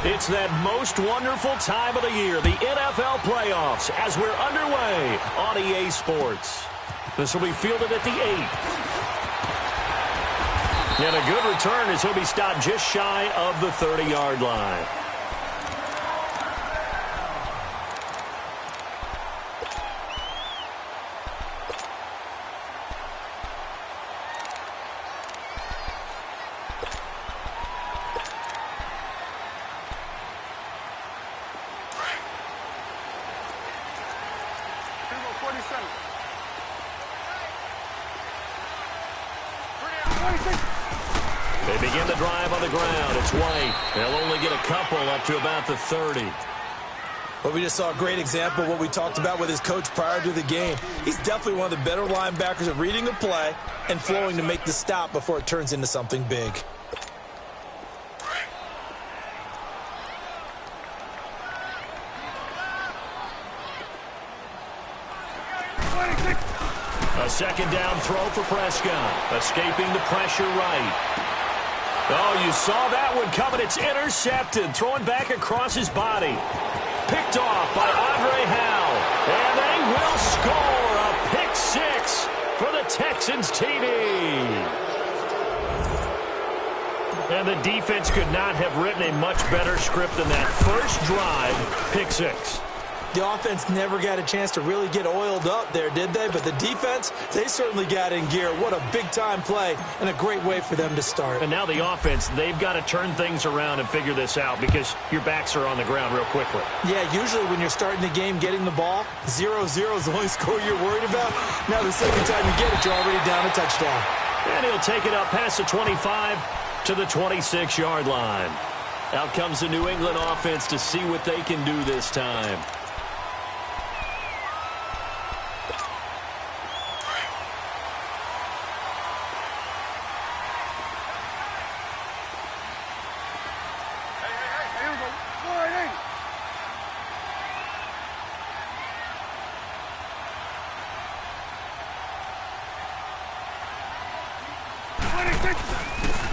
It's that most wonderful time of the year, the NFL playoffs, as we're underway on EA Sports. This will be fielded at the 8. And a good return as he'll be stopped just shy of the 30-yard line. They begin the drive on the ground. It's White. They'll only get a couple up to about the 30. Well, we just saw a great example of what we talked about with his coach prior to the game. He's definitely one of the better linebackers at reading the play and flowing to make the stop before it turns into something big. A second down throw for Prescott. Escaping the pressure right. Oh, you saw that one coming. It's intercepted. Throwing back across his body. Picked off by Andre Howell. And they will score a pick six for the Texans TD. And the defense could not have written a much better script than that. First drive, pick six. The offense never got a chance to really get oiled up there, did they? But the defense, they certainly got in gear. What a big-time play and a great way for them to start. And now the offense, they've got to turn things around and figure this out because your backs are on the ground real quickly. Yeah, usually when you're starting the game getting the ball, 0-0 is the only score you're worried about. Now the second time you get it, you're already down a touchdown. And he'll take it up past the 25 to the 26-yard line. Out comes the New England offense to see what they can do this time.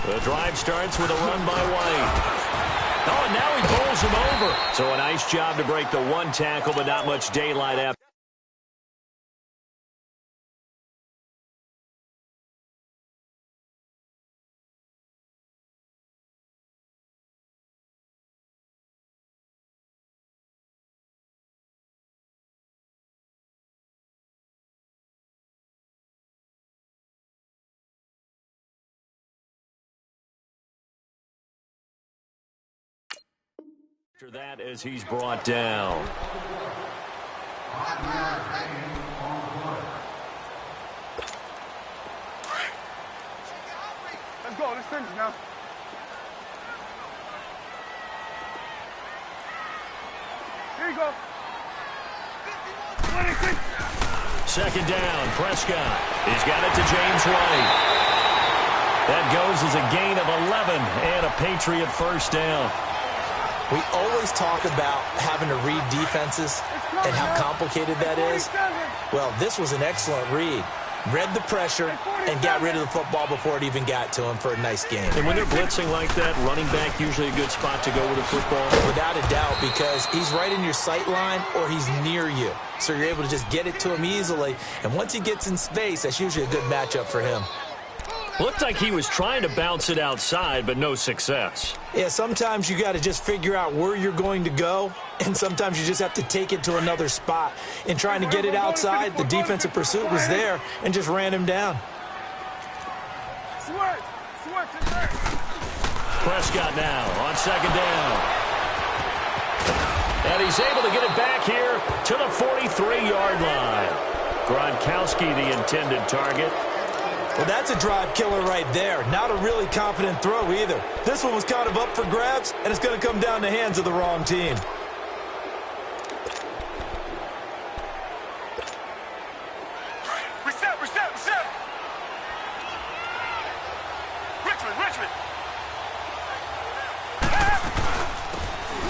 The drive starts with a run by White. Oh, and now he bowls him over. So a nice job to break the one tackle, but not much daylight after. After that, as he's brought down. Let's go. Let's finish now. Here you go. Second down, Prescott. He's got it to James White. That goes as a gain of 11 and a Patriot first down. We always talk about having to read defenses and how complicated that is. Well, this was an excellent read. Read the pressure and got rid of the football before it even got to him for a nice game. And when they're blitzing like that, running back usually a good spot to go with the football? Without a doubt, because he's right in your sight line or he's near you. So you're able to just get it to him easily. And once he gets in space, that's usually a good matchup for him. Looked like he was trying to bounce it outside, but no success. Yeah, sometimes you got to just figure out where you're going to go, and sometimes you just have to take it to another spot. In trying to get it outside, the defensive pursuit was there and just ran him down. Prescott now on second down. And he's able to get it back here to the 43-yard line. Gronkowski, the intended target. Well, that's a drive killer right there. Not a really confident throw either. This one was kind of up for grabs, and it's going to come down the hands of the wrong team. Reset. Richmond.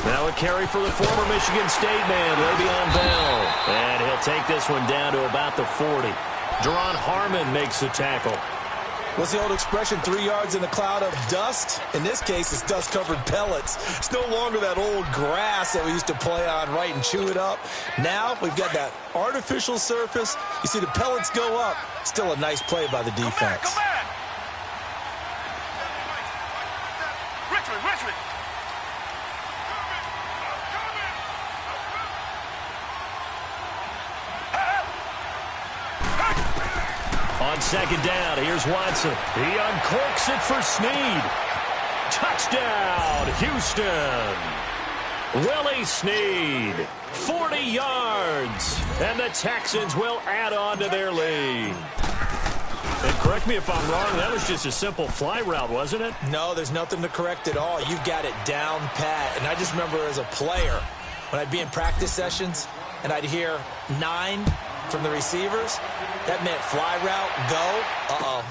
Now a carry for the former Michigan State man, Le'Veon Bell. And he'll take this one down to about the 40. Deron Harmon makes the tackle. What's the old expression, 3 yards in a cloud of dust? In this case, it's dust-covered pellets. It's no longer that old grass that we used to play on, right, and chew it up. Now we've got that artificial surface. You see the pellets go up. Still a nice play by the defense. Come back. Richmond. On second down, here's Watson. He uncorks it for Snead. Touchdown, Houston. Willie Snead, 40 yards. And the Texans will add on to their lead. And correct me if I'm wrong, that was just a simple fly route, wasn't it? No, there's nothing to correct at all. You've got it down pat. And I just remember as a player, when I'd be in practice sessions and I'd hear 9 from the receivers, that meant fly route, go,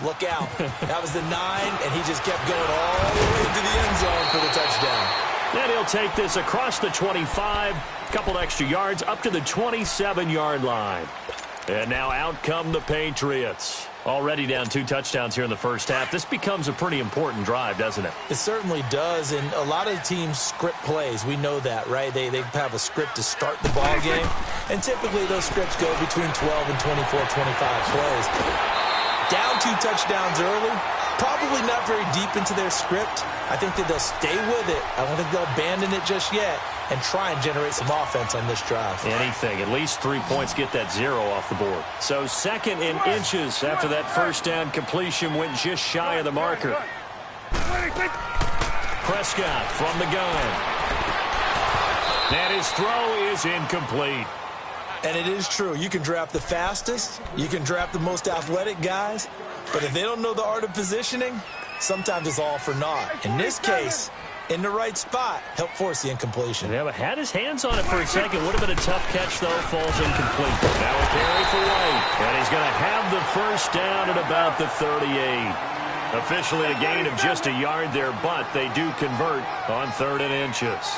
look out. That was the 9, and he just kept going all the way to the end zone for the touchdown. And he'll take this across the 25, a couple extra yards, up to the 27-yard line. And now out come the Patriots. Already down 2 touchdowns here in the first half. This becomes a pretty important drive, doesn't it? It certainly does, and a lot of teams script plays. We know that, right? They have a script to start the ball game, and typically those scripts go between 12 and 24, 25 plays. Down 2 touchdowns early, probably not very deep into their script. I think that they'll stay with it. I don't think they'll abandon it just yet and try and generate some offense on this drive. Anything. At least 3 points get that 0 off the board. So 2nd and inches after that first down completion went just shy of the marker. Prescott from the gun. And his throw is incomplete. And it is true. You can draft the fastest. You can draft the most athletic guys. But if they don't know the art of positioning, sometimes it's all for naught. In this case, in the right spot, helped force the incompletion. Yeah, but had his hands on it for a second. Would have been a tough catch, though. Falls incomplete. Now a carry for White. And he's going to have the first down at about the 38. Officially a gain of just a yard there, but they do convert on 3rd and inches.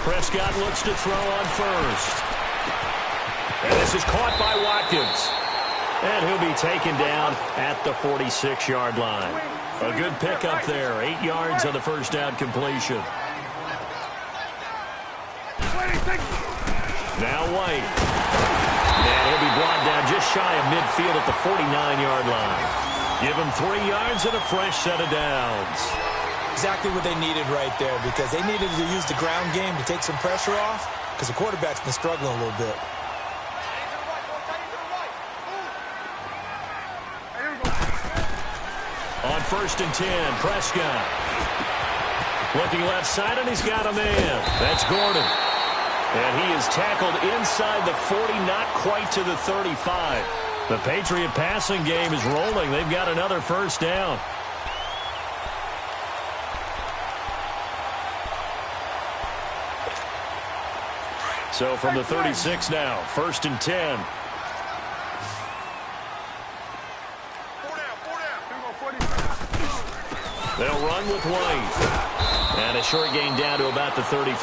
Prescott looks to throw on first. And this is caught by Watkins. And he'll be taken down at the 46-yard line. A good pickup there. 8 yards on the first down completion. Now White. And he'll be brought down just shy of midfield at the 49-yard line. Give him 3 yards and a fresh set of downs. Exactly what they needed right there, because they needed to use the ground game to take some pressure off, because the quarterback's been struggling a little bit. On 1st and 10, Prescott. Looking left side, and he's got a man. That's Gordon. And he is tackled inside the 40, not quite to the 35. The Patriot passing game is rolling. They've got another first down. So from the 36 now, 1st and 10. They'll run with White. And a short gain down to about the 33.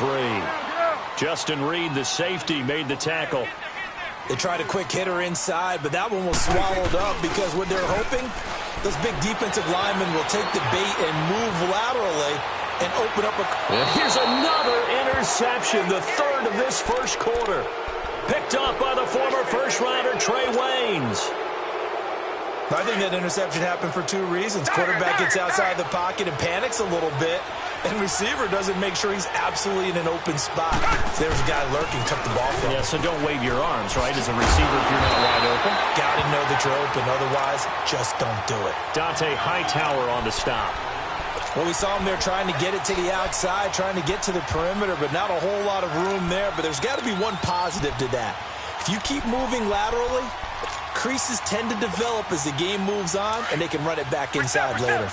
Justin Reed, the safety, made the tackle. They tried a quick hitter inside, but that one was swallowed up because what they're hoping, those big defensive linemen will take the bait and move laterally and open up a... And here's another interception, the 3rd of this first quarter. Picked up by the former first-rounder Trey Waynes. I think that interception happened for 2 reasons. Quarterback gets outside the pocket and panics a little bit, and receiver doesn't make sure he's absolutely in an open spot. So there's a guy lurking, took the ball from him. Yeah, so don't wave your arms, right, as a receiver if you're not wide open. Got to know that you're open. Otherwise, just don't do it. Dante Hightower on the stop. Well, we saw him there trying to get it to the outside, trying to get to the perimeter, but not a whole lot of room there. But there's got to be one positive to that. If you keep moving laterally, creases tend to develop as the game moves on, and they can run it back inside later.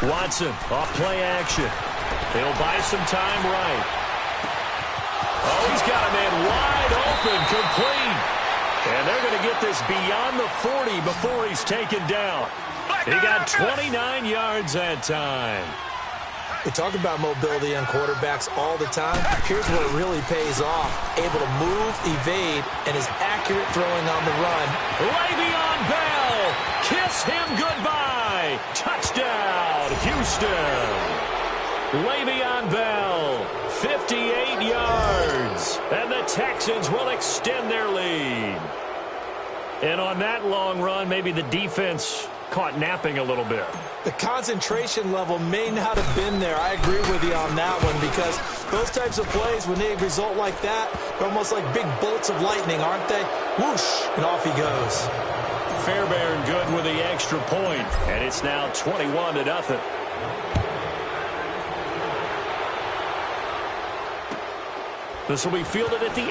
Watson off play action. He'll buy some time right. Oh, he's got a man wide open, complete. And they're going to get this beyond the 40 before he's taken down. He got 29 yards that time. We talk about mobility on quarterbacks all the time. Here's where it really pays off. Able to move, evade, and is accurate throwing on the run. Le'Veon Bell, kiss him goodbye. Touchdown, Houston. Le'Veon Bell, 58 yards. And the Texans will extend their lead. And on that long run, maybe the defense caught napping a little bit. The concentration level may not have been there. I agree with you on that one, because those types of plays, when they result like that, they're almost like big bolts of lightning, aren't they? Whoosh, and off he goes. Fairbairn good with the extra point, and it's now 21-0. This will be fielded at the 8.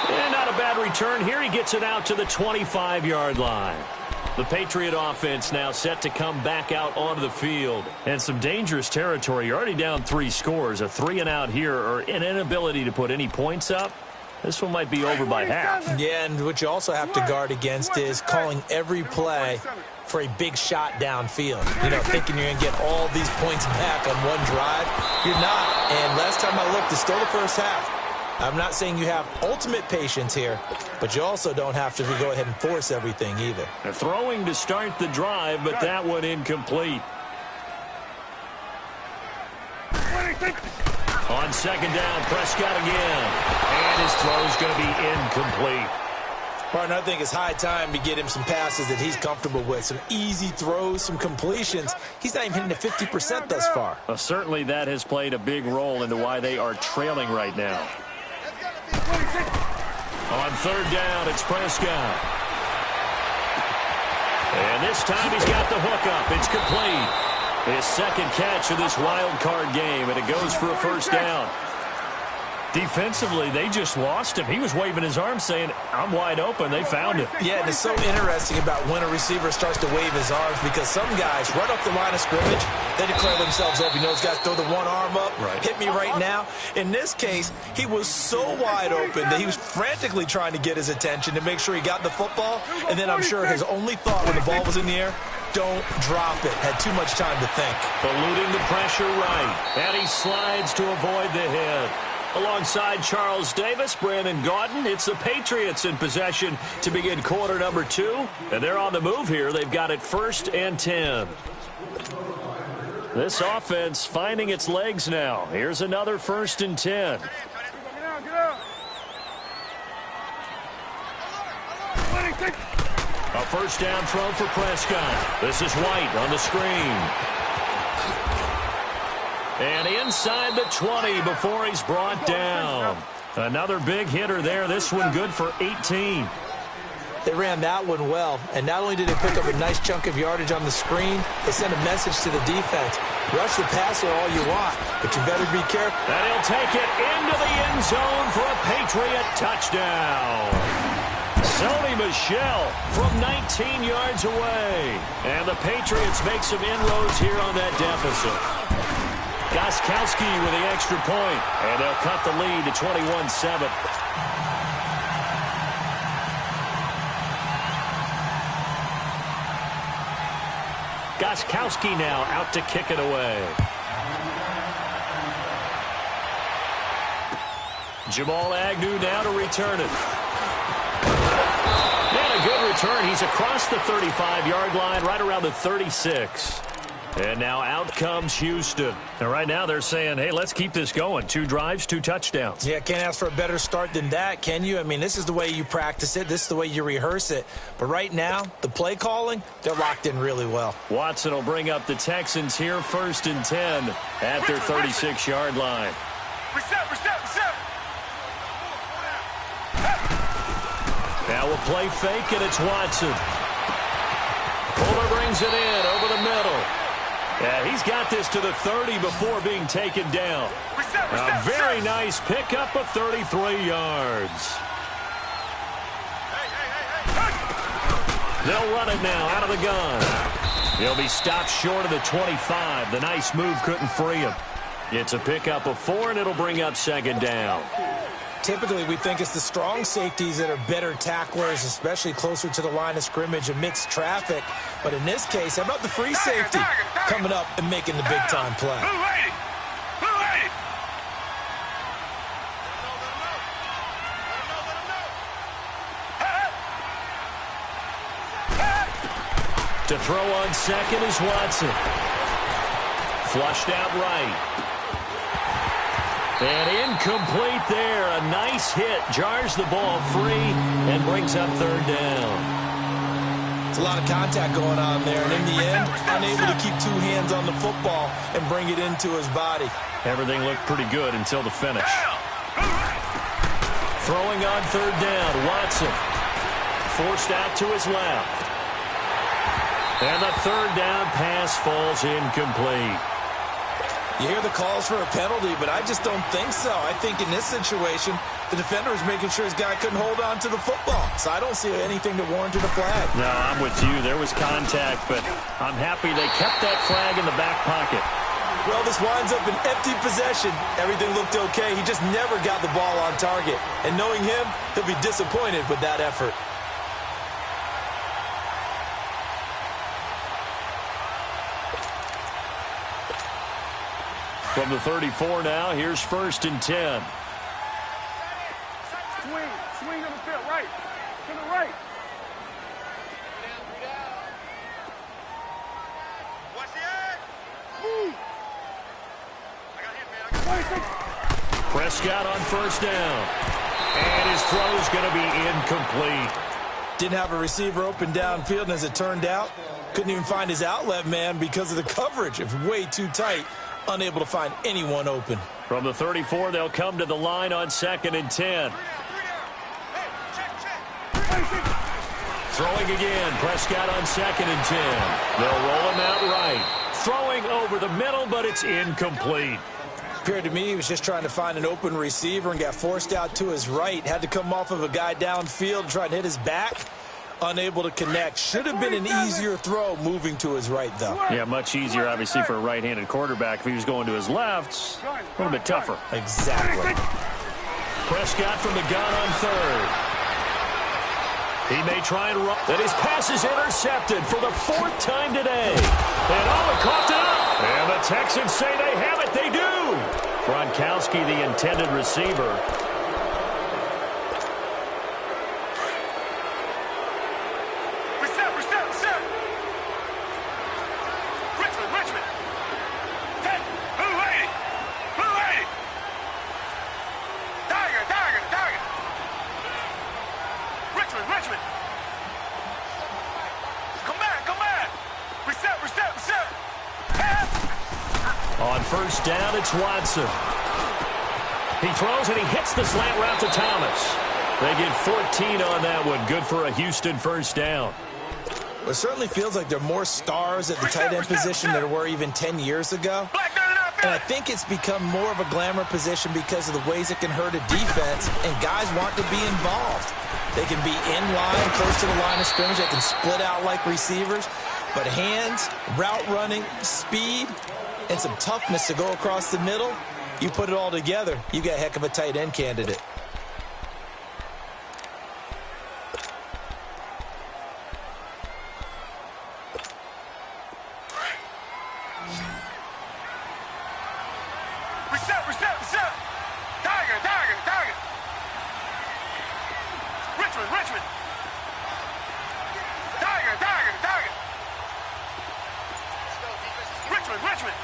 And not a bad return here. He gets it out to the 25-yard line. The Patriot offense now set to come back out onto the field. And some dangerous territory. You're already down 3 scores. A 3-and-out here, or an inability to put any points up. This one might be over by half. Yeah, and what you also have to guard against is calling every play for a big shot downfield. You know, thinking you're going to get all these points back on one drive. You're not. And last time I looked, it's still the first half. I'm not saying you have ultimate patience here, but you also don't have to go ahead and force everything either. They're throwing to start the drive, but that one incomplete. On second down, Prescott again. And his throw's going to be incomplete. Martin, I think it's high time to get him some passes that he's comfortable with. Some easy throws, some completions. He's not even hitting the 50% thus far. Well, certainly that has played a big role into why they are trailing right now. On third down, it's Prescott. And this time he's got the hook up. It's complete. His second catch of this wild card game, and it goes for a first down. Defensively, they just lost him. He was waving his arms saying, I'm wide open. They found him. Yeah, and it's so interesting about when a receiver starts to wave his arms, because some guys, right up the line of scrimmage, they declare themselves open. You know, those guys throw the one arm up, hit me right now. In this case, he was so wide open that he was frantically trying to get his attention to make sure he got the football. And then I'm sure his only thought when the ball was in the air, don't drop it. Had too much time to think. Eluding the pressure right. And he slides to avoid the hit. Alongside Charles Davis, Brandon Gaudin, it's the Patriots in possession to begin quarter number 2. And they're on the move here. They've got it 1st and 10. This offense finding its legs now. Here's another 1st and 10. A first down throw for Prescott. This is White on the screen. And inside the 20 before he's brought down. Another big hitter there. This one good for 18. They ran that one well, and not only did they pick up a nice chunk of yardage on the screen, they sent a message to the defense. Rush the passer all you want, but you better be careful. And he'll take it into the end zone for a Patriot touchdown. Sony Michel from 19 yards away. And the Patriots make some inroads here on that deficit. Gostkowski with the extra point, and they'll cut the lead to 21-7. Gostkowski now out to kick it away. Jamal Agnew now to return it. And a good return. He's across the 35-yard line, right around the 36. And now out comes Houston. And right now they're saying, hey, let's keep this going. 2 drives, 2 touchdowns. Yeah, can't ask for a better start than that, can you? I mean, this is the way you practice it. This is the way you rehearse it. But right now, the play calling, they're locked in really well. Watson will bring up the Texans here, 1st and 10 at their 36-yard line. Reset. Now we'll play fake, and it's Watson. Fuller brings it in over the middle. Yeah, he's got this to the 30 before being taken down. A very nice pickup of 33 yards. They'll run it now out of the gun. He'll be stopped short of the 25. The nice move couldn't free him. It's a pickup of 4, and it'll bring up 2nd down. typically we think it's the strong safeties that are better tacklers, especially closer to the line of scrimmage amidst traffic. But in this case, how about the free safety coming up and making the big-time play? To throw on second is Watson. Flushed out right. And incomplete there. A nice hit. Jars the ball free and brings up third down. It's a lot of contact going on there. And in the end, unable to keep two hands on the football and bring it into his body. Everything looked pretty good until the finish. Throwing on third down. Watson. Forced out to his left. And the third down pass falls incomplete. You hear the calls for a penalty, but I just don't think so. I think in this situation, the defender was making sure his guy couldn't hold on to the football. So I don't see anything that warranted a flag. No, I'm with you. There was contact, but I'm happy they kept that flag in the back pocket. Well, this winds up an empty possession. Everything looked okay. He just never got the ball on target. And knowing him, he'll be disappointed with that effort. From the 34 now, here's 1st and 10. Swing to the field, right. To the right. Watch the edge. Move. I got hit, man. Prescott on 1st down. And his throw's going to be incomplete. Didn't have a receiver open downfield, and as it turned out, couldn't even find his outlet man because of the coverage. It was way too tight. Unable to find anyone open. From the 34, they'll come to the line on 2nd and 10. Throwing again. Prescott on 2nd and 10. They'll roll him out right. Throwing over the middle, but it's incomplete. Appeared to me he was just trying to find an open receiver and got forced out to his right. Had to come off of a guy downfield and try to hit his back. Unable to connect. Should have been an easier throw moving to his right, though. Yeah, much easier, obviously, for a right-handed quarterback. If he was going to his left, a little bit tougher. Exactly. Prescott from the gun on 3rd. He may try and run. That his pass is intercepted for the 4th time today. And Owen coughed it up. And the Texans say they have it. They do. Gronkowski, the intended receiver. On 1st down, it's Watson. He throws and he hits the slant route to Thomas. They get 14 on that one. Good for a Houston 1st down. Well, it certainly feels like there are more stars at the tight end position than there were even 10 years ago. And I think it's become more of a glamour position because of the ways it can hurt a defense, and guys want to be involved. They can be in line, close to the line of scrimmage. They can split out like receivers. But hands, route running, speed, and some toughness to go across the middle, you put it all together, you got a heck of a tight end candidate. Reset. Tiger. Richmond. Tiger. Richmond.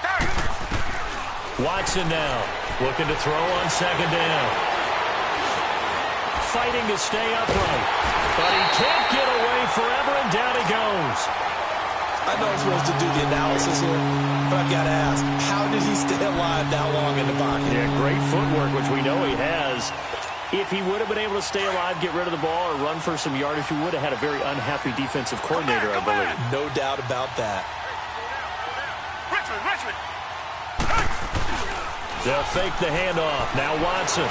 Tiger. Watson now looking to throw on 2nd down. Fighting to stay upright. But he can't get away forever, and down he goes. I know I'm supposed to do the analysis here, but I've got to ask, how did he stay alive that long in the pocket? Yeah, great footwork, which we know he has. If he would have been able to stay alive, get rid of the ball, or run for some yardage, he would have had a very unhappy defensive coordinator, I believe. No doubt about that. Richmond. They'll fake the handoff. Now Watson.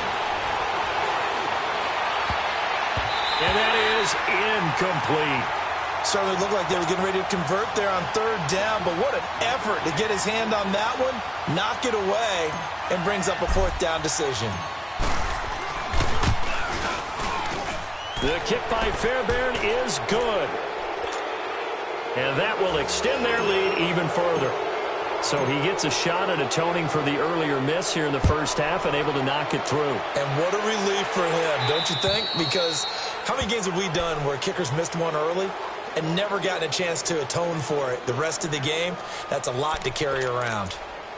And that is incomplete. Certainly looked like they were getting ready to convert there on 3rd down, but what an effort to get his hand on that one, knock it away, and brings up a 4th down decision. The kick by Fairbairn is good. And that will extend their lead even further. So he gets a shot at atoning for the earlier miss here in the first half and able to knock it through. And what a relief for him, don't you think? Because how many games have we done where kickers missed one early and never gotten a chance to atone for it the rest of the game? That's a lot to carry around.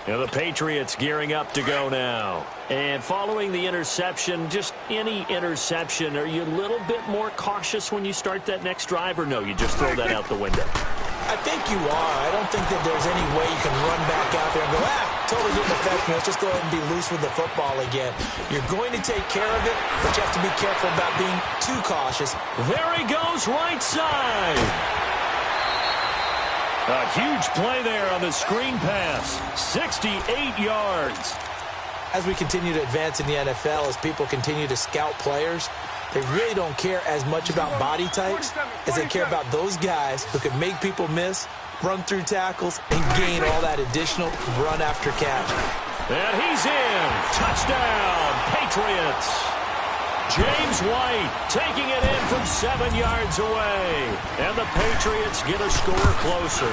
Now the Patriots gearing up to go now. And following the interception, just any interception, are you a little bit more cautious when you start that next drive, or no, you just throw that out the window? I think you are. I don't think that there's any way you can run back out there and go, totally didn't affect me. Let's just go ahead and be loose with the football again. You're going to take care of it, but you have to be careful about being too cautious. There he goes, right side. A huge play there on the screen pass. 68 yards. As we continue to advance in the NFL, as people continue to scout players, they really don't care as much about body types as they care about those guys who can make people miss, run through tackles, and gain all that additional run after catch. And he's in. Touchdown, Patriots. James White taking it in from 7 yards away. And the Patriots get a score closer.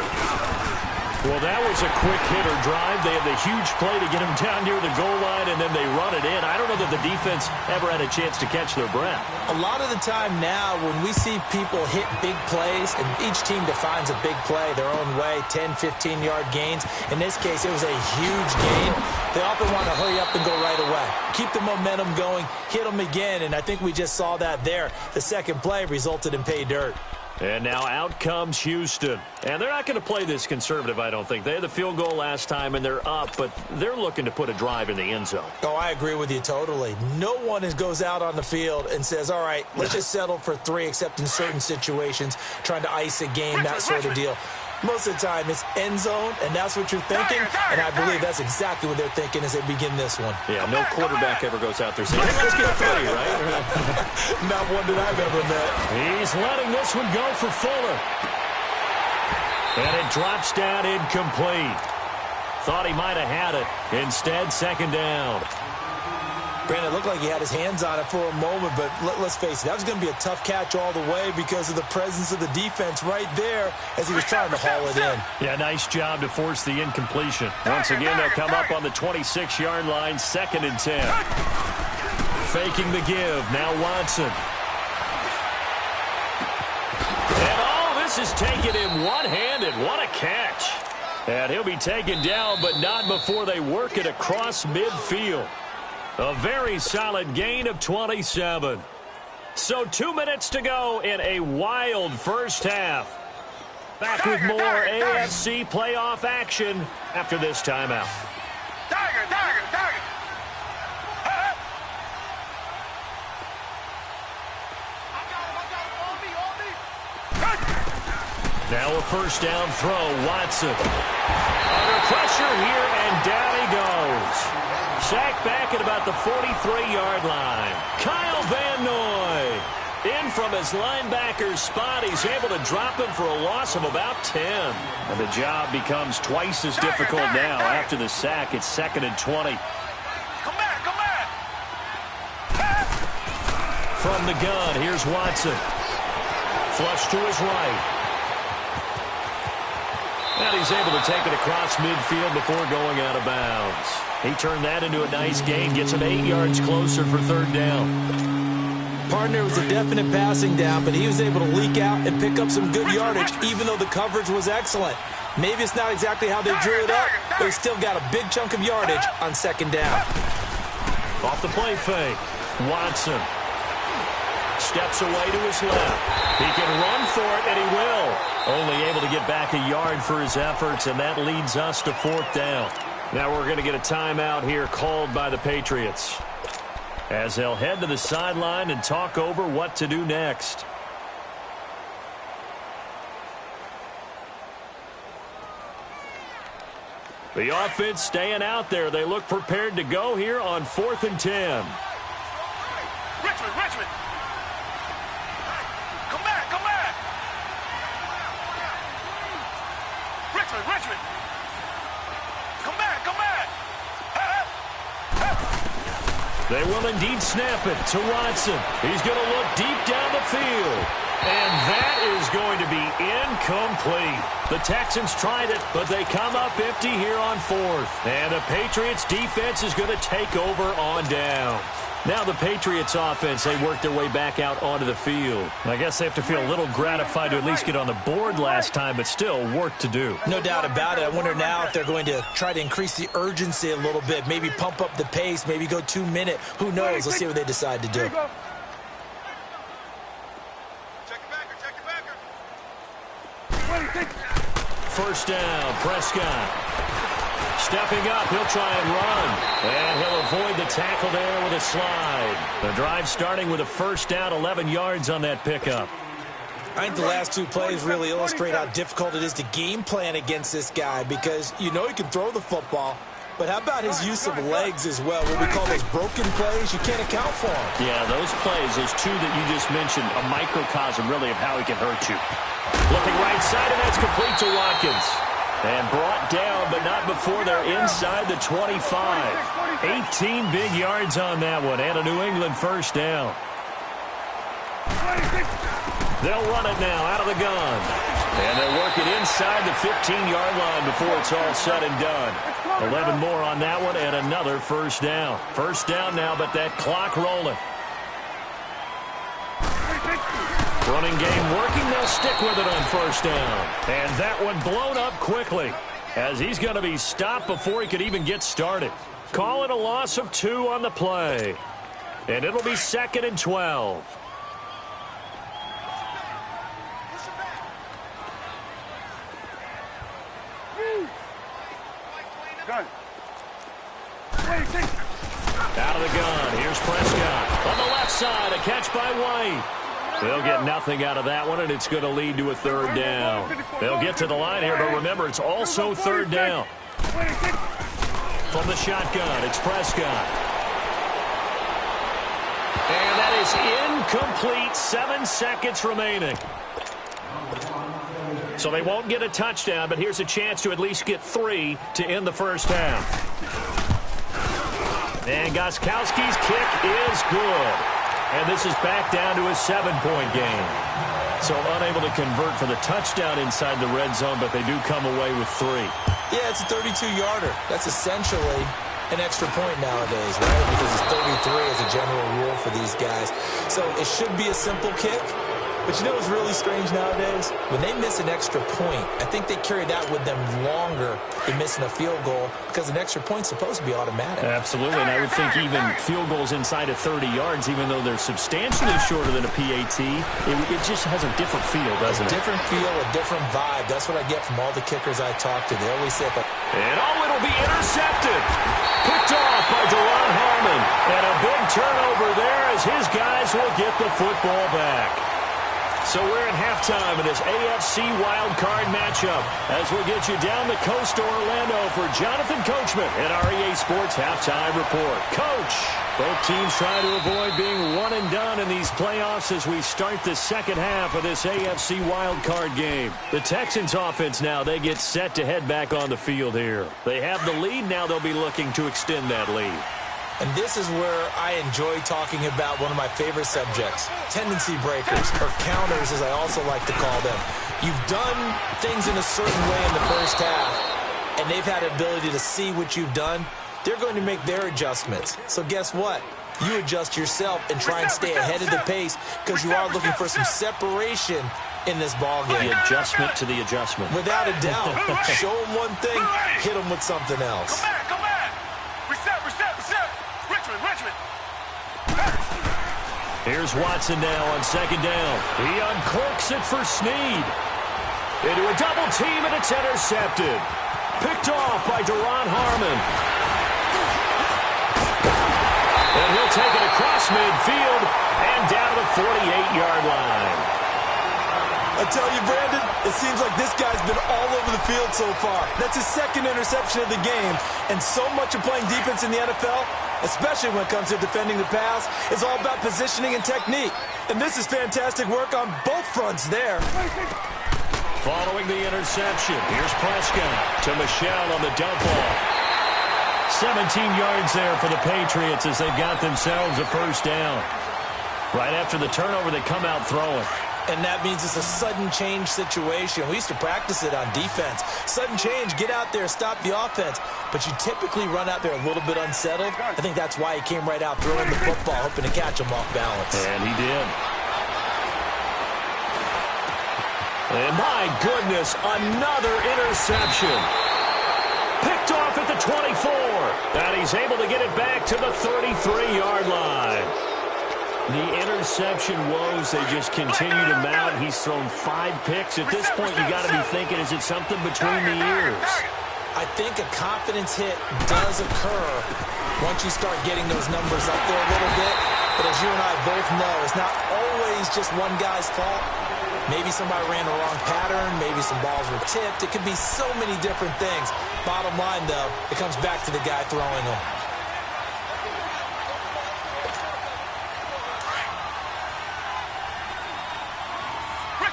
Well, that was a quick hitter drive. They had the huge play to get him down near the goal line, and then they run it in. I don't know that the defense ever had a chance to catch their breath. A lot of the time now, when we see people hit big plays, and each team defines a big play their own way, 10, 15-yard gains. In this case, it was a huge gain. They often want to hurry up and go right away. Keep the momentum going, hit them again, and I think we just saw that there. The second play resulted in pay dirt. And now out comes Houston. And they're not going to play this conservative, I don't think. They had the field goal last time, and they're up, but they're looking to put a drive in the end zone. Oh, I agree with you totally. No one goes out on the field and says, all right, let's just settle for 3, except in certain situations, trying to ice a game, that sort of deal. Most of the time, it's end zone, and that's what you're thinking, and I believe that's exactly what they're thinking as they begin this one. Yeah, no quarterback ever goes out there saying, hey, let's get 3, right? Not one that I've ever met. He's letting this one go for Fuller. And it drops down incomplete. Thought he might have had it. Instead, second down. Brandon, it looked like he had his hands on it for a moment, but let's face it, that was going to be a tough catch all the way because of the presence of the defense right there as he was trying to haul it in. Yeah, nice job to force the incompletion. Once again, they'll come up on the 26-yard line, 2nd and 10. Faking the give, now Watson. And this is taken in one-handed. What a catch. And he'll be taken down, but not before they work it across midfield. A very solid gain of 27. So 2 minutes to go in a wild first half. Back with more AFC playoff action after this timeout. Tiger. Now a first down throw, Watson. Under pressure here, and down he goes. Sacked back at about the 43-yard line. Kyle Van Noy in from his linebacker's spot. He's able to drop him for a loss of about 10. And the job becomes twice as difficult now after the sack. It's 2nd and 20. Come back. From the gun, here's Watson. Flush to his right. And he's able to take it across midfield before going out of bounds. He turned that into a nice gain, gets him 8 yards closer for 3rd down. Partner was a definite passing down, but he was able to leak out and pick up some good yardage, even though the coverage was excellent. Maybe it's not exactly how they drew it up, but he still got a big chunk of yardage on 2nd down. Off the play fake, Watson. Steps away to his left. He can run for it, and he will. Only able to get back a yard for his efforts, and that leads us to 4th down. Now we're going to get a timeout here called by the Patriots, as they'll head to the sideline and talk over what to do next. The offense staying out there. They look prepared to go here on 4th and 10. Richmond. Come back. Richmond. Come back. They will indeed snap it to Watson. He's going to look deep down the field. And that is going to be incomplete. The Texans tried it, but they come up empty here on fourth. And the Patriots defense is going to take over on down. Now the Patriots offense, they work their way back out onto the field. I guess they have to feel a little gratified to at least get on the board last time, but still work to do. No doubt about it. I wonder now if they're going to try to increase the urgency a little bit, maybe pump up the pace, maybe go 2-minute. Who knows? Let's see what they decide to do. First down, Prescott. Stepping up, he'll try and run. And he'll avoid the tackle there with a slide. The drive starting with a first down, 11 yards on that pickup. I think the last two plays really illustrate how difficult it is to game plan against this guy because you know he can throw the football. But how about his use of legs as well? What we call those broken plays, you can't account for them. Yeah, those plays, those two that you just mentioned, a microcosm really of how he can hurt you. Looking right side, and that's complete to Watkins. And brought down, but not before they're inside the 25. 18 big yards on that one, and a New England first down. They'll run it now out of the gun. And they're working inside the 15-yard line before it's all said and done. 11 more on that one, and another first down. First down now, but that clock rolling. Running game working, they'll stick with it on first down. And that one blown up quickly as he's going to be stopped before he could even get started. Call it a loss of 2 on the play. And it'll be 2nd and 12. Out of the gun, here's Prescott. On the left side, a catch by White. They'll get nothing out of that one, and it's going to lead to a third down. They'll get to the line here, but remember, it's also third down. From the shotgun, it's Prescott. And that is incomplete. 7 seconds remaining. So they won't get a touchdown, but here's a chance to at least get 3 to end the first half. And Gostkowski's kick is good. And this is back down to a 7-point game. So unable to convert for the touchdown inside the red zone, but they do come away with 3. Yeah, it's a 32-yarder. That's essentially an extra point nowadays, right? Because it's 33 as a general rule for these guys. So it should be a simple kick. But you know what's really strange nowadays? When they miss an extra point, I think they carry that with them longer than missing a field goal because an extra point's supposed to be automatic. Absolutely, and I would think even field goals inside of 30 yards, even though they're substantially shorter than a PAT, it just has a different feel, doesn't it? A different feel, a different vibe. That's what I get from all the kickers I talk to. They always say, and it'll be intercepted. Picked off by Duron Harmon. And a big turnover there as his guys will get the football back. So we're at halftime in this AFC wildcard matchup as we'll get you down the coast to Orlando for Jonathan Coachman at our EA Sports Halftime Report. Coach, both teams try to avoid being one and done in these playoffs as we start the second half of this AFC wildcard game. The Texans offense now, they get set to head back on the field here. They have the lead, now they'll be looking to extend that lead. And this is where I enjoy talking about one of my favorite subjects, tendency breakers, or counters as I also like to call them. You've done things in a certain way in the first half, and they've had the ability to see what you've done. They're going to make their adjustments. So guess what? You adjust yourself and try and stay ahead of the pace because you are looking for some separation in this ball game. The adjustment to the adjustment. Without a doubt. Show them one thing, hit them with something else. Come back. Reset. Richmond. Here's Watson now on second down. He uncorks it for Snead. Into a double team, and it's intercepted. Picked off by Duron Harmon. And he'll take it across midfield and down to the 48-yard line. I tell you, Brandon, it seems like this guy's been all over the field so far. That's his second interception of the game. And so much of playing defense in the NFL, especially when it comes to defending the pass, is all about positioning and technique. And this is fantastic work on both fronts there. Following the interception, here's Prescott to Michel on the dump off. 17 yards there for the Patriots as they've got themselves a first down. Right after the turnover, they come out throwing. And that means it's a sudden change situation. We used to practice it on defense. Sudden change, get out there, stop the offense. But you typically run out there a little bit unsettled. I think that's why he came right out throwing the football, hoping to catch him off balance. And he did. And my goodness, another interception. Picked off at the 24. And he's able to get it back to the 33-yard line. The interception woes, they just continue to mount. He's thrown 5 picks. At this point, you got to be thinking, is it something between the ears? I think a confidence hit does occur once you start getting those numbers up there a little bit. But as you and I both know, it's not always just one guy's fault. Maybe somebody ran the wrong pattern. Maybe some balls were tipped. It could be so many different things. Bottom line, though, it comes back to the guy throwing them.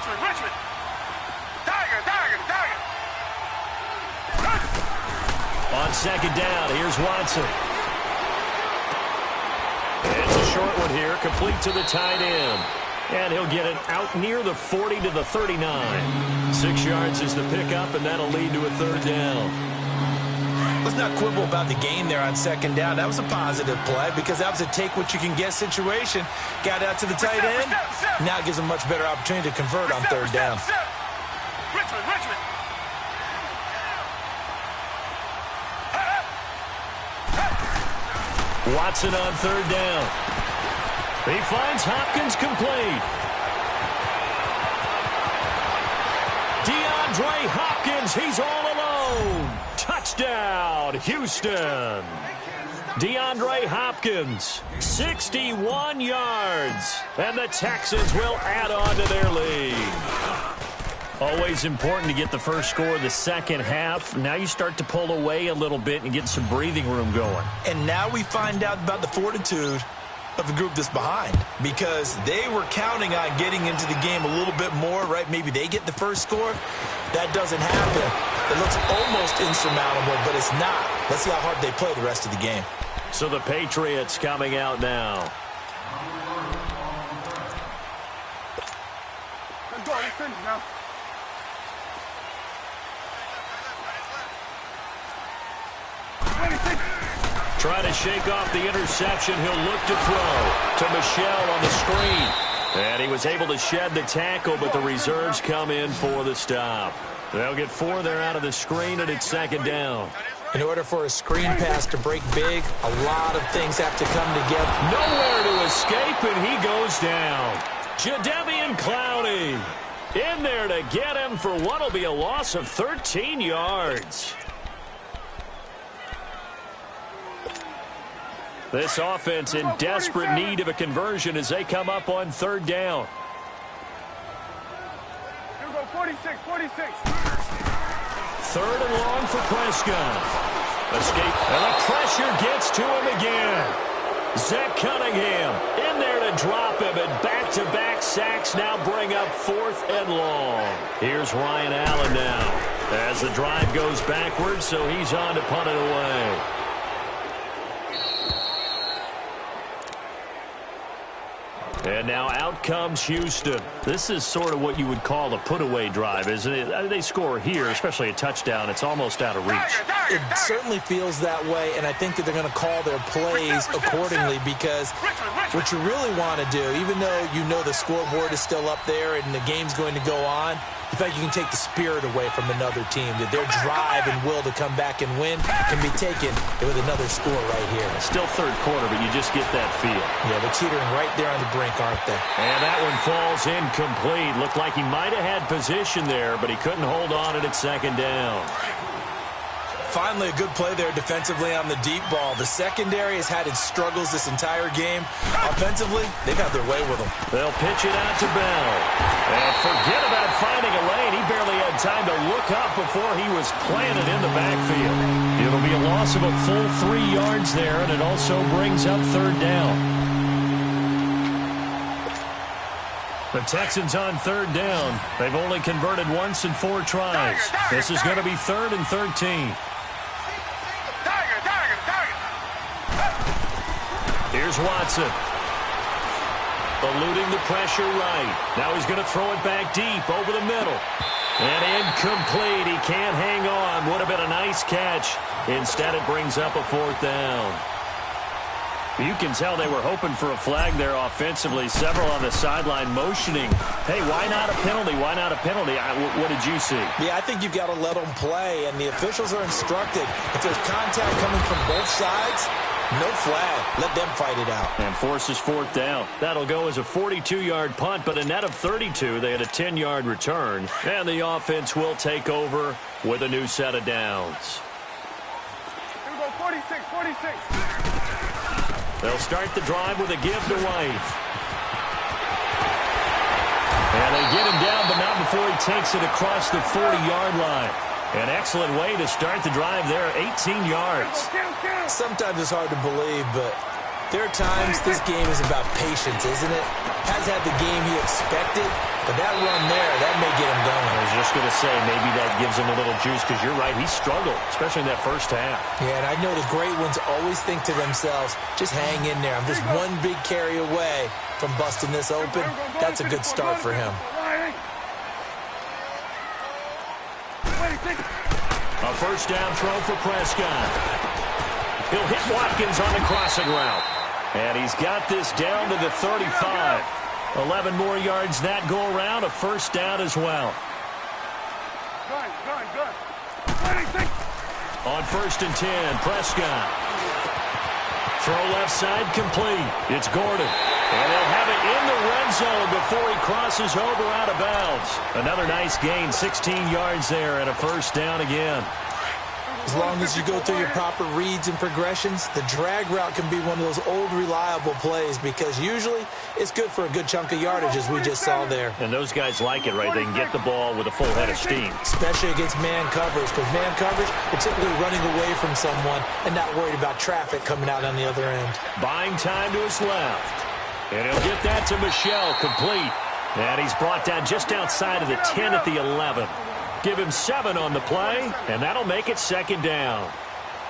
Richmond. Tiger. On second down, here's Watson. It's a short one here, complete to the tight end. And he'll get it out near the 40 to the 39. 6 yards is the pickup, and that'll lead to a third down. Let's not quibble about the gain there on second down. That was a positive play because that was a take-what-you-can-get situation. Got out to the tight end. Now it gives him a much better opportunity to convert on third down. Richmond. Watson on third down. He finds Hopkins complete. DeAndre Hopkins, he's all alone. Touchdown, Houston. DeAndre Hopkins, 61 yards. And the Texans will add on to their lead. Always important to get the first score of the second half. Now you start to pull away a little bit and get some breathing room going. And now we find out about the fortitude of the group that's behind, because they were counting on getting into the game a little bit more, right? Maybe they get the first score. That doesn't happen. It looks almost insurmountable, but it's not. Let's see how hard they play the rest of the game. So the Patriots coming out now. Now. Try to shake off the interception. He'll look to throw to Michel on the screen. And he was able to shed the tackle, but the reserves come in for the stop. They'll get 4 there out of the screen, and it's second down. In order for a screen pass to break big, a lot of things have to come together. Nowhere to escape, and he goes down. Jadeveon Clowney in there to get him for what will be a loss of 13 yards. This offense in desperate need of a conversion as they come up on third down. Here we go, 46. Third and long for Prescott. Escape, and the pressure gets to him again. Zach Cunningham in there to drop him, and back-to-back sacks now bring up 4th and long. Here's Ryan Allen now as the drive goes backwards, so he's on to punt it away. And now out comes Houston. This is sort of what you would call a put-away drive, isn't it? I mean, they score here, especially a touchdown. It's almost out of reach. It certainly feels that way, and I think that they're going to call their plays accordingly, because what you really want to do, even though you know the scoreboard is still up there and the game's going to go on, in fact, you can take the spirit away from another team, that their drive and will to come back and win can be taken with another score right here. Still third quarter, but you just get that feel. Yeah, they're teetering right there on the brink, aren't they? And that one falls incomplete. Looked like he might have had position there, but he couldn't hold on at second down. Finally, a good play there defensively on the deep ball. The secondary has had its struggles this entire game. Offensively, they've had their way with them. They'll pitch it out to Bell. And forget about finding a lane. He barely had time to look up before he was planted in the backfield. It'll be a loss of a full 3 yards there, and it also brings up third down. The Texans on third down. They've only converted once in 4 tries. This is going to be 3rd and 13. Here's Watson. Eluding the pressure right. Now he's going to throw it back deep over the middle. And incomplete. He can't hang on. Would have been a nice catch. Instead, it brings up a 4th down. You can tell they were hoping for a flag there offensively. Several on the sideline motioning. Hey, why not a penalty? Why not a penalty? What did you see? Yeah, I think you've got to let them play, and the officials are instructed. If there's contact coming from both sides, no flag. Let them fight it out. And forces 4th down. That'll go as a 42-yard punt, but a net of 32. They had a 10-yard return. And the offense will take over with a new set of downs. Here we go, 46, 46. They'll start the drive with a give to White. And they get him down, but not before he takes it across the 40-yard line. An excellent way to start the drive there, 18 yards. Sometimes it's hard to believe, but there are times this game is about patience, isn't it? Has had the game he expected, but that run there, that may get him going. I was just going to say, maybe that gives him a little juice, because you're right, he struggled, especially in that first half. Yeah, and I know the great ones always think to themselves, just hang in there. I'm just one big carry away from busting this open. That's a good start for him. A first down throw for Prescott. He'll hit Watkins on the crossing route. And he's got this down to the 35. 11 more yards that go around. A first down as well. Good. On 1st and 10, Prescott. Throw left side complete. It's Gordon. And they'll have it in the red zone before he crosses over out of bounds. Another nice gain, 16 yards there, and a first down again. As long as you go through your proper reads and progressions, the drag route can be one of those old reliable plays because usually it's good for a good chunk of yardage as we just saw there. And those guys like it, right? They can get the ball with a full head of steam. Especially against man coverage, because man coverage, you're typically running away from someone and not worried about traffic coming out on the other end. Buying time to his left. And he'll get that to Michelle, complete. And he's brought down just outside of the 10 at the 11. Give him 7 on the play, and that'll make it 2nd down.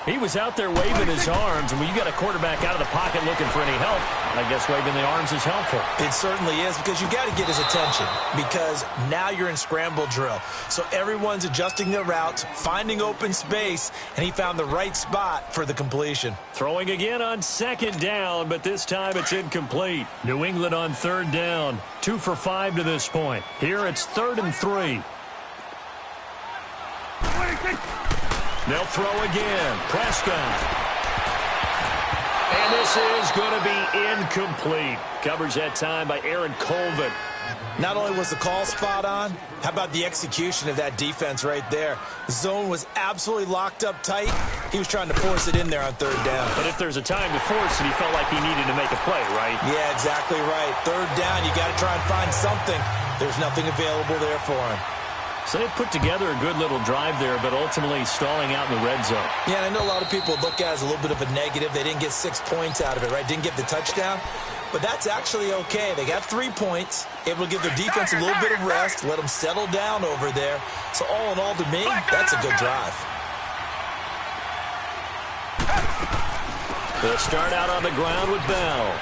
He was out there waving his arms, and when you got a quarterback out of the pocket looking for any help, I guess waving the arms is helpful. It certainly is, because you got to get his attention, because now you're in scramble drill. So everyone's adjusting their routes, finding open space, and he found the right spot for the completion. Throwing again on 2nd down, but this time it's incomplete. New England on 3rd down, 2 for 5 to this point. Here it's 3rd and 3. They'll throw again. Prescott. And this is going to be incomplete. Covers that time by Aaron Colvin. Not only was the call spot on, how about the execution of that defense right there? The zone was absolutely locked up tight. He was trying to force it in there on 3rd down. But if there's a time to force it, he felt like he needed to make a play, right? Yeah, exactly right. 3rd down, you got to try and find something. There's nothing available there for him. So they put together a good little drive there, but ultimately stalling out in the red zone. Yeah, and I know a lot of people look at it as a little bit of a negative. They didn't get 6 points out of it, right? Didn't get the touchdown. But that's actually okay. They got 3 points, able to give their defense a little bit of rest, let them settle down over there. So all in all, to me, that's a good drive. They'll start out on the ground with Bell.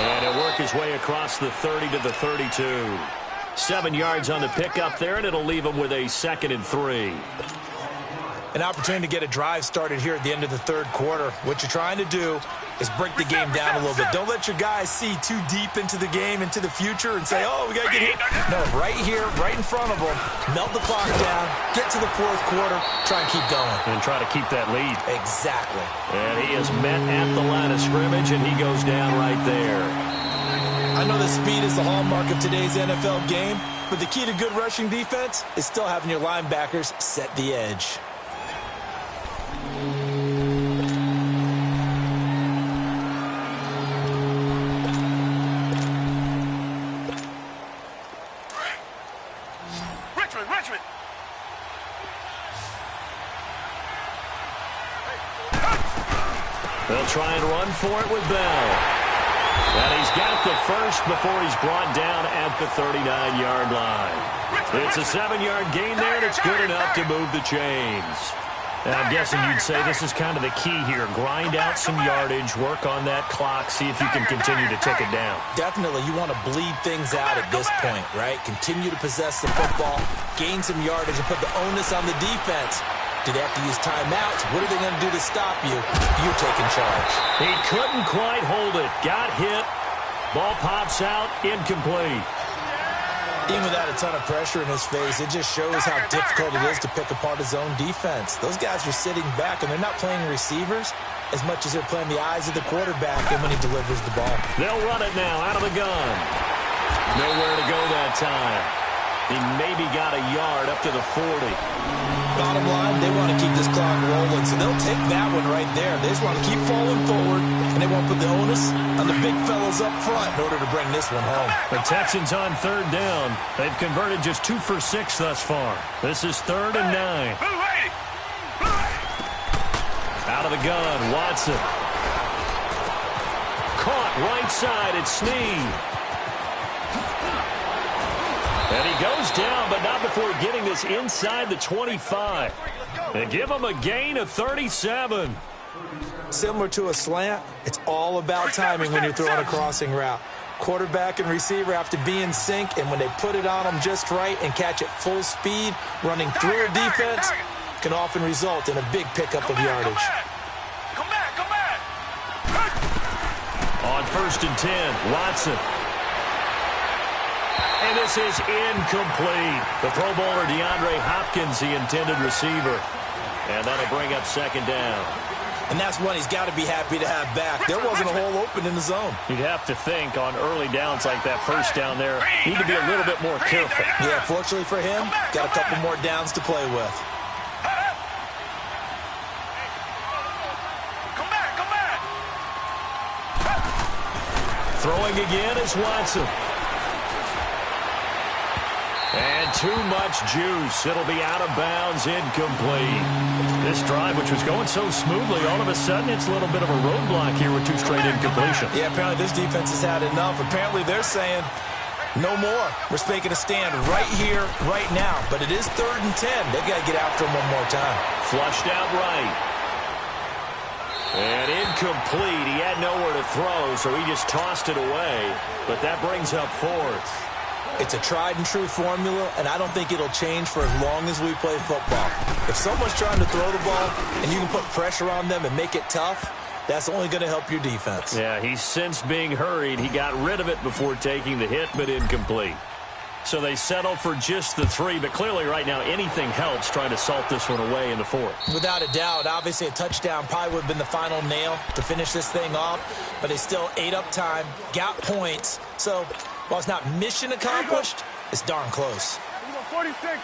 And he'll work his way across the 30 to the 32. 7 yards on the pickup there, and it'll leave him with a 2nd and 3. An opportunity to get a drive started here at the end of the 3rd quarter. What you're trying to do is break the game down a little bit. Don't let your guys see too deep into the game, into the future, and say, oh, we got to get hit. No, right here, right in front of them, melt the clock down, get to the 4th quarter, try and keep going. And try to keep that lead. Exactly. And he is met at the line of scrimmage, and he goes down right there. I know that speed is the hallmark of today's NFL game, but the key to good rushing defense is still having your linebackers set the edge. Richmond. They'll try and run for it with Bell. And he's got the first before he's brought down at the 39-yard line. It's a 7-yard gain there, and it's good enough to move the chains. I'm guessing you'd say this is kind of the key here. Grind out some yardage, work on that clock, see if you can continue to tick it down. Definitely, you want to bleed things out at this point, right? Continue to possess the football, gain some yardage, and put the onus on the defense. Do they have to use timeouts? What are they going to do to stop you? You're taking charge. He couldn't quite hold it. Got hit. Ball pops out. Incomplete. Even without a ton of pressure in his face, it just shows how difficult it is to pick apart his own defense. Those guys are sitting back, and they're not playing receivers as much as they're playing the eyes of the quarterback and when he delivers the ball. They'll run it now out of the gun. Nowhere to go that time. He maybe got a yard up to the 40. Bottom line, they want to keep this clock rolling, so they'll take that one right there. They just want to keep falling forward, and they won't put the onus on the big fellas up front in order to bring this one home. The Texans on third down. They've converted just 2 for 6 thus far. This is 3rd and 9. Out of the gun, Watson. Caught right side, it's Snead. And he goes down, but not before getting this inside the 25. They give him a gain of 37. Similar to a slant, it's all about timing when you're throwing a crossing route. Quarterback and receiver have to be in sync, and when they put it on them just right and catch it full speed, running through a defense can often result in a big pickup of yardage. Come back. On 1st and 10, Watson. And this is incomplete. The Pro Bowler DeAndre Hopkins, the intended receiver. And that'll bring up 2nd down. And that's one he's got to be happy to have back. There wasn't a hole open in the zone. You'd have to think on early downs like that, 1st down there, need to be a little bit more careful. Yeah, fortunately for him, got a couple more downs to play with. Come back. Throwing again is Watson. And too much juice. It'll be out of bounds, incomplete. This drive, which was going so smoothly, all of a sudden it's a little bit of a roadblock here with 2 straight incompletions. Yeah, apparently this defense has had enough. Apparently they're saying no more. We're making a stand right here, right now. But it is 3rd and 10. They've got to get after him one more time. Flushed out right. And incomplete. He had nowhere to throw, so he just tossed it away. But that brings up 4th. It's a tried-and-true formula, and I don't think it'll change for as long as we play football. If someone's trying to throw the ball and you can put pressure on them and make it tough, that's only going to help your defense. Yeah, he's since being hurried. He got rid of it before taking the hit, but incomplete. So they settle for just the 3, but clearly right now anything helps trying to salt this one away in the 4th. Without a doubt, obviously a touchdown probably would have been the final nail to finish this thing off, but they still ate up time, got points. So while it's not mission accomplished, it's darn close. 46.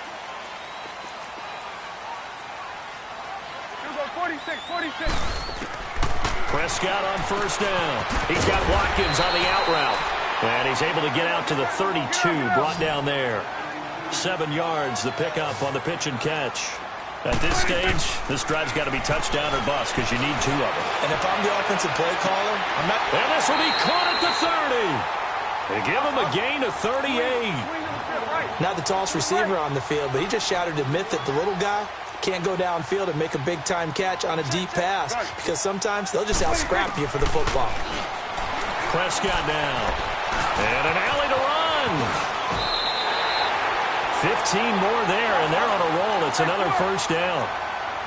46. Prescott on 1st down. He's got Watkins on the out route. And he's able to get out to the 32, brought down there. 7 yards, the pickup on the pitch and catch. At this stage, this drive's got to be touchdown or bust because you need 2 of them. And if I'm the offensive play caller, I'm not... And this will be caught at the 30. They give him a gain of 38. Not the tallest receiver on the field, but he just shouted to admit that the little guy can't go downfield and make a big-time catch on a deep pass because sometimes they'll just out-scrap you for the football. Prescott now. And an alley to run. 15 more there, and they're on a roll. It's another 1st down.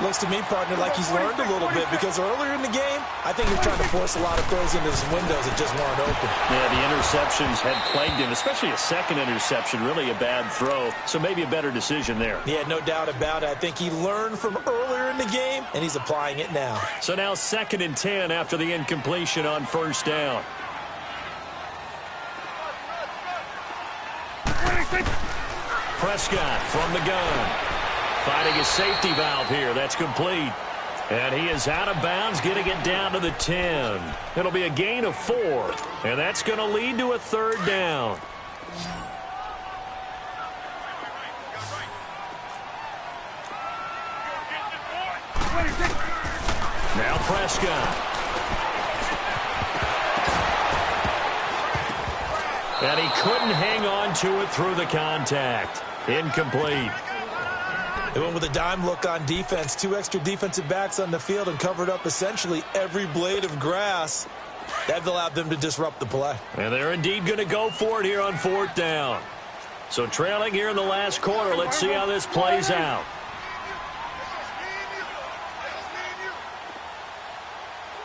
Looks to me, partner, like he's learned a little bit because earlier in the game, I think he was trying to force a lot of throws into his windows that just weren't open. Yeah, the interceptions had plagued him, especially a second interception, really a bad throw. So maybe a better decision there. Yeah, no doubt about it. I think he learned from earlier in the game, and he's applying it now. So now 2nd and 10 after the incompletion on 1st down. Prescott from the gun. Finding his safety valve here. That's complete. And he is out of bounds, getting it down to the 10. It'll be a gain of 4. And that's going to lead to a 3rd down. Now Prescott. And he couldn't hang on to it through the contact. Incomplete. They went with a dime look on defense. 2 extra defensive backs on the field and covered up essentially every blade of grass. That allowed them to disrupt the play. And they're indeed going to go for it here on 4th down. So trailing here in the last quarter. Let's see how this plays out.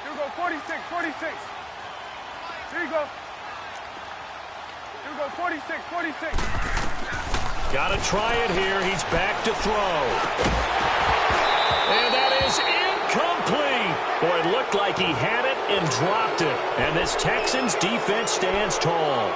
Here you go, 46, 46. Here you go. Here you go, 46, 46. Got to try it here. He's back to throw. And that is incomplete. Boy, it looked like he had it and dropped it. And this Texans defense stands tall.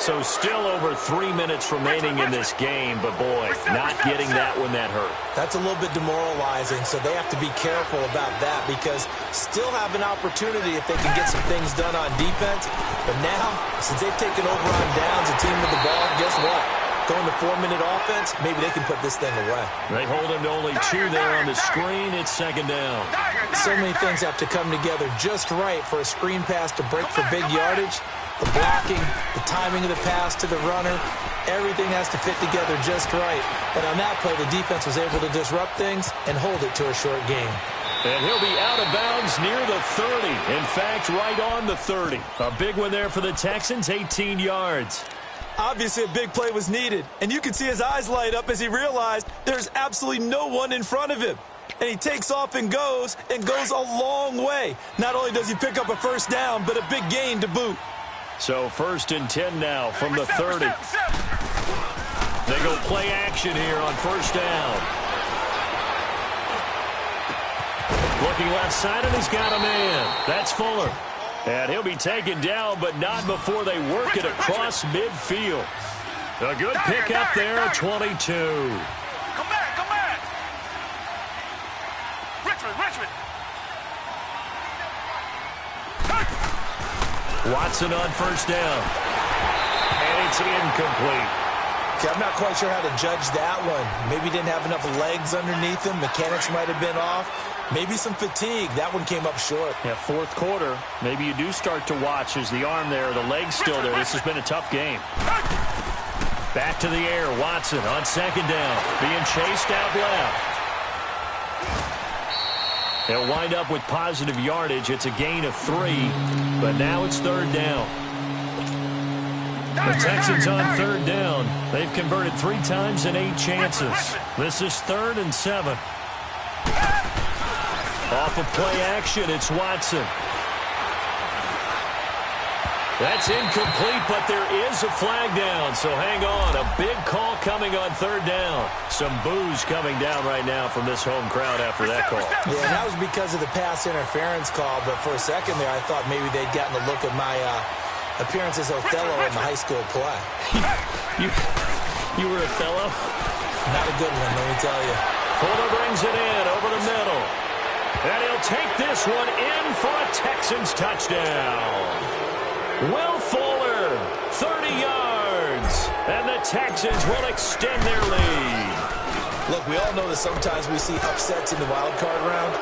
So still over 3 minutes remaining in this game, but boy, not getting that one that hurt. That's a little bit demoralizing, so they have to be careful about that because still have an opportunity if they can get some things done on defense. But now, since they've taken over on downs, a team with the ball, guess what? Going to 4-minute offense, maybe they can put this thing away. They hold him to only 2 there on the screen. It's 2nd down. So many things have to come together just right for a screen pass to break for big yardage. The blocking, the timing of the pass to the runner, everything has to fit together just right. But on that play, the defense was able to disrupt things and hold it to a short game. And he'll be out of bounds near the 30. In fact, right on the 30. A big one there for the Texans, 18 yards. Obviously, a big play was needed, and you can see his eyes light up as he realized there's absolutely no one in front of him. And he takes off and goes a long way. Not only does he pick up a 1st down, but a big gain to boot. So 1st and 10 now from the 30. They go play action here on 1st down. Looking left side, and he's got a man. That's Fuller. And he'll be taken down, but not before they work it across midfield. A good pickup there at 22. Come back. Richmond. Watson on 1st down. And it's incomplete. Okay, I'm not quite sure how to judge that one. Maybe he didn't have enough legs underneath him. Mechanics might have been off. Maybe some fatigue. That one came up short. Yeah, 4th quarter. Maybe you do start to watch as the arm there, the leg's still there. This has been a tough game. Back to the air. Watson on 2nd down. Being chased out left. They'll wind up with positive yardage. It's a gain of 3, but now it's 3rd down. The Texans on 3rd down. They've converted 3 times in 8 chances. This is 3rd and 7. Off of play action, it's Watson. That's incomplete, but there is a flag down, so hang on. A big call coming on 3rd down. Some boos coming down right now from this home crowd after that call. Yeah, and that was because of the pass interference call, but for a second there, I thought maybe they'd gotten a look at my appearance as Othello in the high school play. You were Othello? Not a good one, let me tell you. Fuller brings it in over the middle. And he'll take this one in for a Texans touchdown. Will Fuller, 30 yards, and the Texans will extend their lead. Look, we all know that sometimes we see upsets in the wild card round,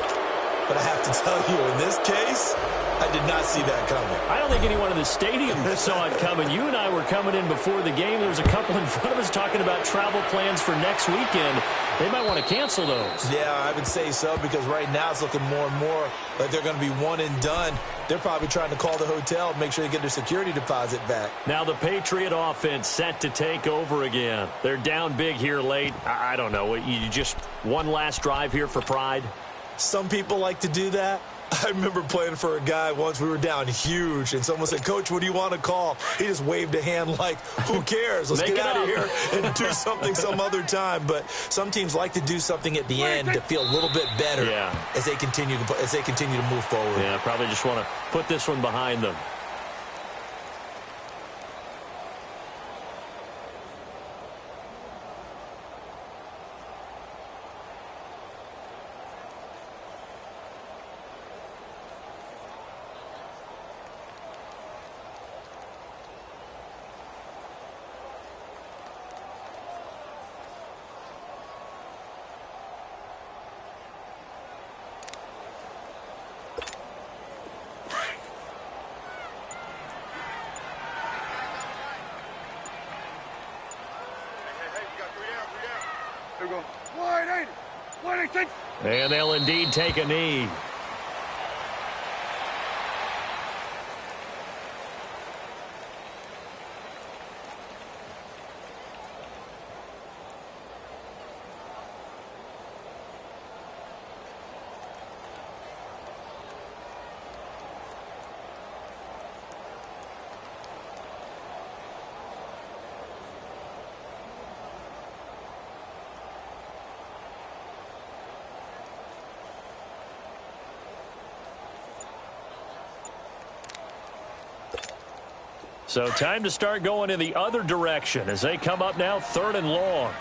but I have to tell you, in this case, I did not see that coming. I don't think anyone in the stadium saw it coming. You and I were coming in before the game. There was a couple in front of us talking about travel plans for next weekend. They might want to cancel those. Yeah, I would say so, because right now it's looking more and more like they're going to be one and done. They're probably trying to call the hotel, make sure they get their security deposit back. Now the Patriot offense set to take over again. They're down big here late. I don't know. You just one last drive here for pride? Some people like to do that. I remember playing for a guy once. We were down huge, and someone said, "Coach, what do you want to call?" He just waved a hand like, who cares? Let's get out of here and do something some other time. But some teams like to do something at the end to feel a little bit better as they continue to move forward. Yeah, probably just want to put this one behind them. 180. 186. And they'll indeed take a knee. So time to start going in the other direction as they come up now 3rd and long.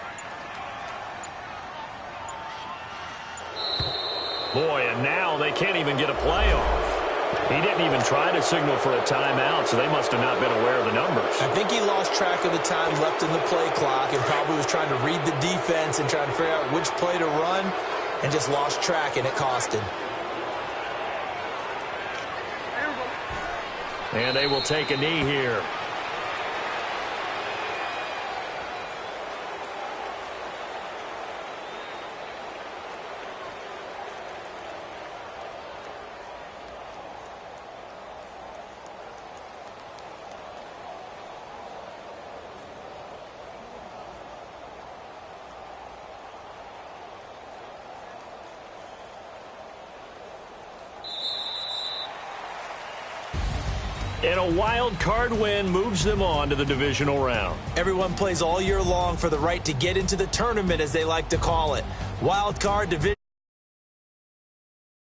Boy, and now they can't even get a play off. He didn't even try to signal for a timeout, so they must have not been aware of the numbers. I think he lost track of the time left in the play clock and probably was trying to read the defense and trying to figure out which play to run and just lost track, and it cost him. And they will take a knee here. And a wild card win moves them on to the divisional round. Everyone plays all year long for the right to get into the tournament, as they like to call it. Wild card division.